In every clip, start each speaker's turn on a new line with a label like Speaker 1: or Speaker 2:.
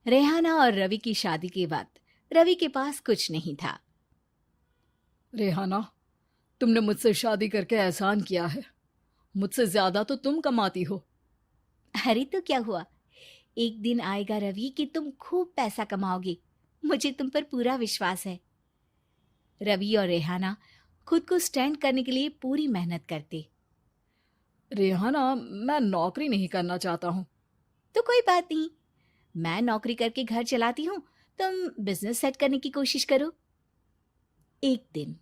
Speaker 1: रेहाना और रवि की शादी के बाद रवि के पास कुछ नहीं था।
Speaker 2: रेहाना, तुमने मुझसे शादी करके एहसान किया है। मुझसे ज्यादा तो तुम कमाती हो।
Speaker 1: अरे तो क्या हुआ, एक दिन आएगा रवि कि तुम खूब पैसा कमाओगे। मुझे तुम पर पूरा विश्वास है। रवि और रेहाना खुद को स्टैंड करने के लिए पूरी मेहनत करते।
Speaker 2: रेहाना, मैं नौकरी नहीं करना चाहता हूँ।
Speaker 1: तो कोई बात नहीं, मैं नौकरी करके घर चलाती हूँ, तुम बिजनेस सेट करने की कोशिश करो। एक दिन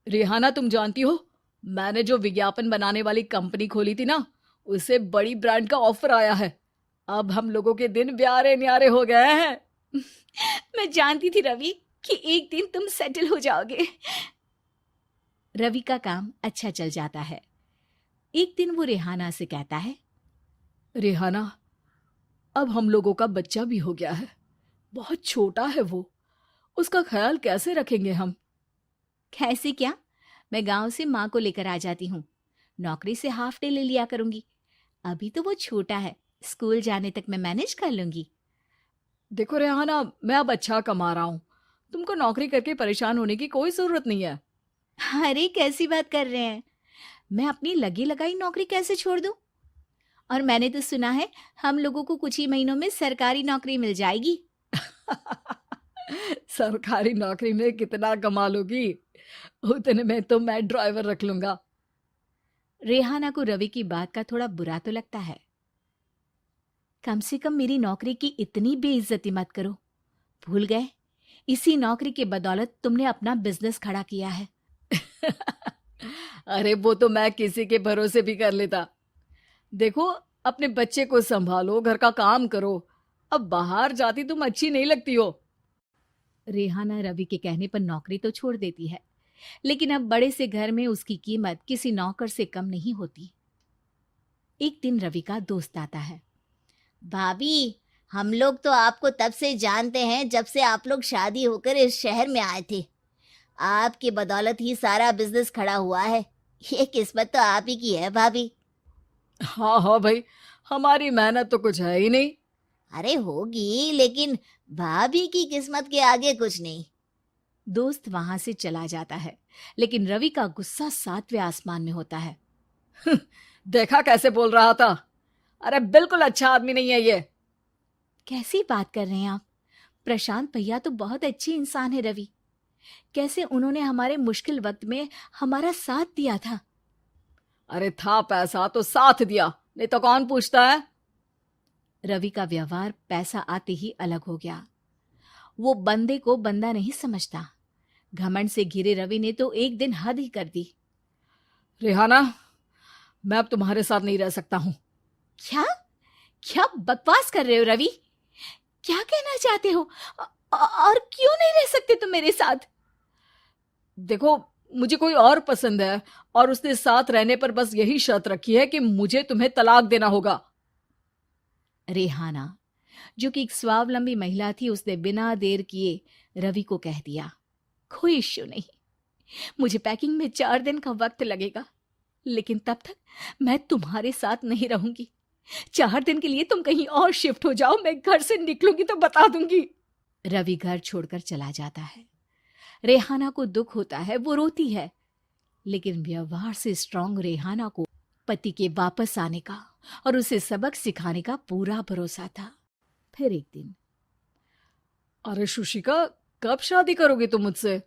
Speaker 2: रेहाना, तुम जानती हो, मैंने जो विज्ञापन बनाने वाली कंपनी खोली थी ना, उसे बड़ी ब्रांड का ऑफर आया है। अब हम लोगों के दिन ब्यारे न्यारे हो गए हैं।
Speaker 1: मैं जानती थी रवि कि एक दिन तुम सेटल हो जाओगे। रवि का काम अच्छा चल जाता है। एक दिन वो रेहाना से कहता है,
Speaker 2: रेहाना, अब हम लोगों का बच्चा भी हो गया है। बहुत छोटा है वो। उसका ख्याल कैसे रखेंगे हम?
Speaker 1: कैसे क्या, मैं गांव से माँ को लेकर आ जाती हूँ। नौकरी से हाफ डे ले लिया करूंगी। अभी तो वो छोटा है, स्कूल जाने तक मैं मैनेज कर लूंगी।
Speaker 2: देखो रेहाना, मैं अब अच्छा कमा रहा हूँ। तुमको नौकरी करके परेशान होने की कोई जरूरत नहीं है।
Speaker 1: अरे कैसी बात कर रहे हैं, मैं अपनी लगी लगाई नौकरी कैसे छोड़ दूं? और मैंने तो सुना है हम लोगों को कुछ ही महीनों में सरकारी नौकरी मिल जाएगी।
Speaker 2: सरकारी नौकरी में कितना कमा लोगी? उतने में तो मैं ड्राइवर रख लूंगा।
Speaker 1: रेहाना को रवि की बात का थोड़ा बुरा तो लगता है। कम से कम मेरी नौकरी की इतनी बेइज्जती मत करो। भूल गए, इसी नौकरी के बदौलत तुमने अपना बिजनेस खड़ा किया है।
Speaker 2: अरे वो तो मैं किसी के भरोसे भी कर लेता। देखो, अपने बच्चे को संभालो, घर का काम करो। अब बाहर जाती तुम अच्छी नहीं लगती हो।
Speaker 1: रेहाना रवि के कहने पर नौकरी तो छोड़ देती है, लेकिन अब बड़े से घर में उसकी कीमत किसी नौकर से कम नहीं होती। एक दिन रवि का दोस्त आता है। भाभी, हम लोग तो आपको तब से जानते हैं जब से आप लोग शादी होकर इस शहर में आए थे। आपकी बदौलत ही सारा बिजनेस खड़ा हुआ है। ये किस्मत तो आप ही की है भाभी।
Speaker 2: हाँ हाँ भाई, हमारी मेहनत तो कुछ है ही नहीं।
Speaker 1: अरे होगी, लेकिन भाभी की किस्मत के आगे कुछ नहीं। दोस्त वहां से चला जाता है, लेकिन रवि का गुस्सा सातवें आसमान में होता है।
Speaker 2: देखा कैसे बोल रहा था? अरे बिल्कुल अच्छा आदमी नहीं है ये।
Speaker 1: कैसी बात कर रहे हैं आप? प्रशांत भैया तो बहुत अच्छे इंसान है रवि। कैसे उन्होंने हमारे मुश्किल वक्त में हमारा साथ दिया था।
Speaker 2: अरे था पैसा तो साथ दिया, नहीं तो कौन पूछता है?
Speaker 1: रवि का व्यवहार पैसा आते ही अलग हो गया। वो बंदे को बंदा नहीं समझता। घमंड से घिरे रवि ने तो एक दिन हद ही कर दी।
Speaker 2: रेहाना, मैं अब तुम्हारे साथ नहीं रह सकता हूँ।
Speaker 1: क्या क्या बकवास कर रहे हो रवि? क्या कहना चाहते हो? और क्यों नहीं रह सकते तुम मेरे साथ?
Speaker 2: देखो, मुझे कोई और पसंद है, और उसने साथ रहने पर बस यही शर्त रखी है कि मुझे तुम्हें तलाक देना होगा।
Speaker 1: रेहाना, जो कि एक स्वावलंबी महिला थी, उसने बिना देर किए रवि को कह दिया, कोई इश्यू नहीं, मुझे पैकिंग में 4 दिन का वक्त लगेगा, लेकिन तब तक मैं तुम्हारे साथ नहीं रहूंगी। 4 दिन के लिए तुम कहीं और शिफ्ट हो जाओ, मैं घर से निकलूंगी तो बता दूंगी। रवि घर छोड़कर चला जाता है। रेहाना को दुख होता है, वो रोती है, लेकिन व्यवहार से स्ट्रांग रेहाना को पति के वापस आने का और उसे सबक सिखाने का पूरा भरोसा था। फिर एक दिन,
Speaker 2: अरे शुशिका, कब शादी करोगी तुम मुझसे?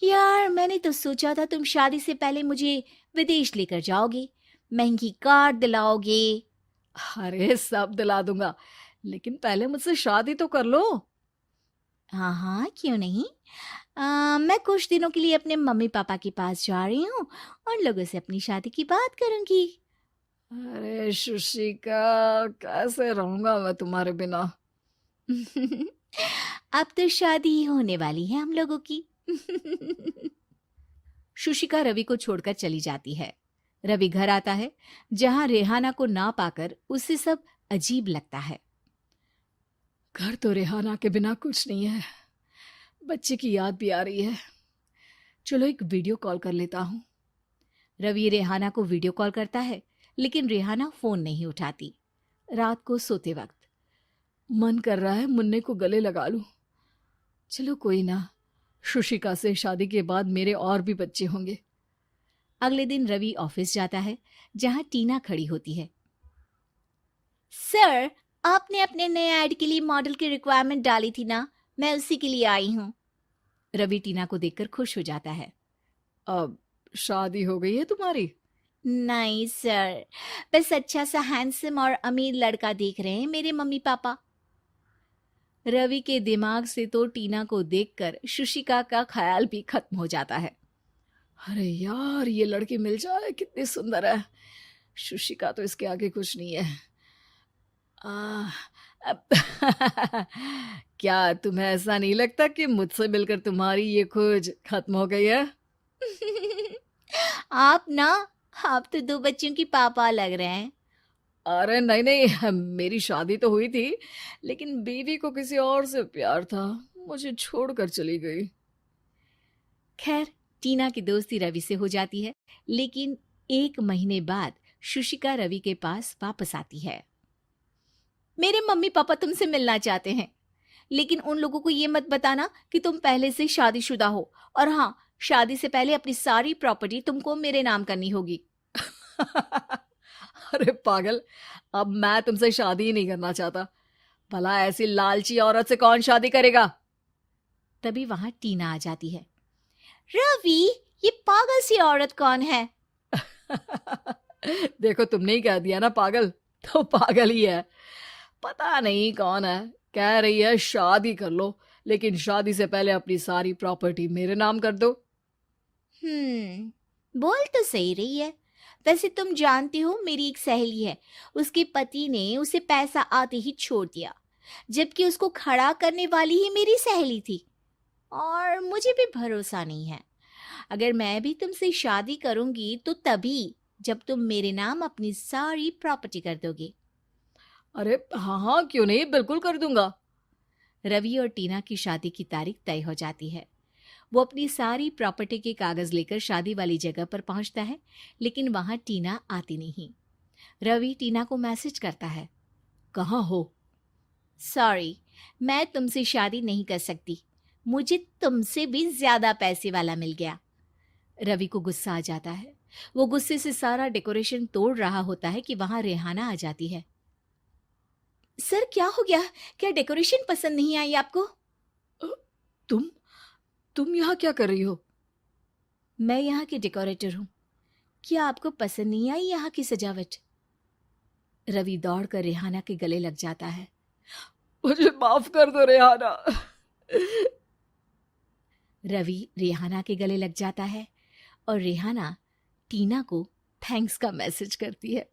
Speaker 1: यार मैंने तो सोचा था तुम शादी से पहले मुझे विदेश लेकर जाओगे, महंगी कार दिलाओगे।
Speaker 2: अरे सब दिला दूंगा, लेकिन पहले मुझसे शादी तो कर लो।
Speaker 1: हाँ हाँ, क्यों नहीं। मैं कुछ दिनों के लिए अपने मम्मी पापा के पास जा रही हूँ और लोगों से अपनी शादी की बात करूंगी।
Speaker 2: अरे शुशिका, कैसे रहूंगा मैं तुम्हारे बिना?
Speaker 1: अब तो शादी ही होने वाली है हम लोगों की। शुशिका रवि को छोड़कर चली जाती है। रवि घर आता है, जहां रेहाना को ना पाकर उसे सब अजीब लगता है।
Speaker 2: घर तो रेहाना के बिना कुछ नहीं है। बच्चे की याद भी आ रही है। चलो एक वीडियो कॉल कर लेता हूँ।
Speaker 1: रवि रेहाना को वीडियो कॉल करता है, लेकिन रेहाना फोन नहीं उठाती। रात को सोते वक्त
Speaker 2: मन कर रहा है मुन्ने को गले लगा लूं। चलो कोई ना, शुशिका से शादी के बाद मेरे और भी बच्चे होंगे।
Speaker 1: अगले दिन रवि ऑफिस जाता है, जहां टीना खड़ी होती है। सर, आपने अपने नए ऐड के लिए मॉडल की रिक्वायरमेंट डाली थी ना, मैं उसी के लिए आई हूँ। रवि टीना को देखकर खुश हो जाता है।
Speaker 2: अब शादी हो गई है तुम्हारी?
Speaker 1: नहीं सर, बस अच्छा सा हैंडसम और अमीर लड़का देख रहे हैं मेरे मम्मी पापा। रवि के दिमाग से तो टीना को देखकर शुशिका का ख्याल भी खत्म हो जाता है।
Speaker 2: अरे यार, ये लड़की मिल जाए कितनी सुंदर है। शुशिका तो इसके आगे कुछ नहीं है। आ, अब क्या तुम्हें ऐसा नहीं लगता कि मुझसे मिलकर तुम्हारी ये खोज खत्म हो गई है?
Speaker 1: आप ना, आप तो 2 बच्चों की पापा लग रहे हैं।
Speaker 2: अरे नहीं नहीं, मेरी शादी तो हुई थी, लेकिन बीवी को किसी और से प्यार था, मुझे छोड़कर चली गई।
Speaker 1: खैर, टीना की दोस्ती रवि से हो जाती है, लेकिन 1 महीने बाद शुशिका रवि के पास वापस आती है। मेरे मम्मी पापा तुमसे मिलना चाहते हैं, लेकिन उन लोगों को ये मत बताना कि तुम पहले से शादीशुदा हो, और हाँ, शादी से पहले अपनी सारी प्रॉपर्टी तुमको मेरे नाम करनी होगी।
Speaker 2: अरे पागल, अब मैं तुमसे शादी ही नहीं करना चाहता। भला ऐसी लालची औरत से कौन शादी करेगा?
Speaker 1: तभी वहां टीना आ जाती है। रवि, ये पागल सी औरत कौन है?
Speaker 2: देखो, तुमने ही कह दिया ना पागल, तो पागल ही है। पता नहीं कौन है, कह रही है शादी कर लो, लेकिन शादी से पहले अपनी सारी प्रॉपर्टी मेरे नाम कर दो।
Speaker 1: बोल तो सही रही है। वैसे तुम जानती हो, मेरी एक सहेली है, उसके पति ने उसे पैसा आते ही छोड़ दिया, जबकि उसको खड़ा करने वाली ही मेरी सहेली थी। और मुझे भी भरोसा नहीं है। अगर मैं भी तुमसे शादी करूंगी तो तभी, जब तुम मेरे नाम अपनी सारी प्रॉपर्टी कर दोगे।
Speaker 2: अरे हाँ हाँ, क्यों नहीं, बिल्कुल कर दूंगा।
Speaker 1: रवि और टीना की शादी की तारीख तय हो जाती है। वो अपनी सारी प्रॉपर्टी के कागज लेकर शादी वाली जगह पर पहुंचता है, लेकिन वहां टीना आती नहीं। रवि टीना को मैसेज करता है।
Speaker 2: कहाँ हो?
Speaker 1: सॉरी, मैं तुमसे शादी नहीं कर सकती, मुझे तुमसे भी ज्यादा पैसे वाला मिल गया। रवि को गुस्सा आ जाता है। वो गुस्से से सारा डेकोरेशन तोड़ रहा होता है कि वहां रेहाना आ जाती है। सर, क्या हो गया? क्या डेकोरेशन पसंद नहीं आई आपको?
Speaker 2: अ, तुम यहाँ क्या कर रही हो?
Speaker 1: मैं यहाँ की डेकोरेटर हूँ। क्या आपको पसंद नहीं आई यहाँ की सजावट? रवि दौड़कर रेहाना के गले लग जाता है।
Speaker 2: मुझे माफ कर दो रेहाना।
Speaker 1: रवि रेहाना के गले लग जाता है और रेहाना टीना को थैंक्स का मैसेज करती है।